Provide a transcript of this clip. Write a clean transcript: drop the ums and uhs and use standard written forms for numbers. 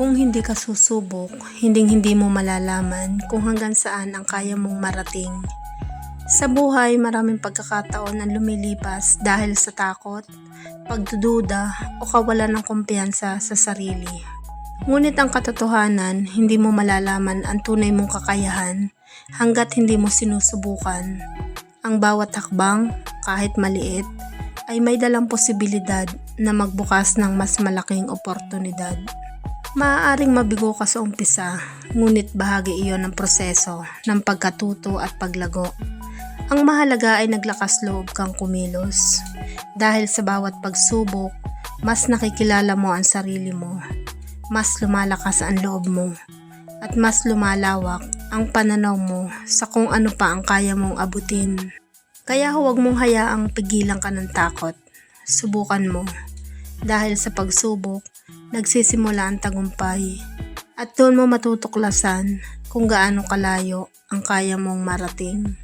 Kung hindi ka susubok, hinding-hindi mo malalaman kung hanggang saan ang kaya mong marating. Sa buhay, maraming pagkakataon ang lumilipas dahil sa takot, pagdududa o kawalan ng kumpiyansa sa sarili. Ngunit ang katotohanan, hindi mo malalaman ang tunay mong kakayahan hanggat hindi mo sinusubukan. Ang bawat hakbang, kahit maliit, ay may dalang posibilidad na magbukas ng mas malaking oportunidad. Maaaring mabigo ka sa umpisa, ngunit bahagi iyon ng proseso ng pagkatuto at paglago. Ang mahalaga ay naglakas loob kang kumilos. Dahil sa bawat pagsubok, mas nakikilala mo ang sarili mo, mas lumalakas ang loob mo, at mas lumalawak ang pananaw mo sa kung ano pa ang kaya mong abutin. Kaya huwag mong hayaang pigilan ka ng takot. Subukan mo. Dahil sa pagsubok, nagsisimula ang tagumpay at doon mo matutuklasan kung gaano kalayo ang kaya mong marating.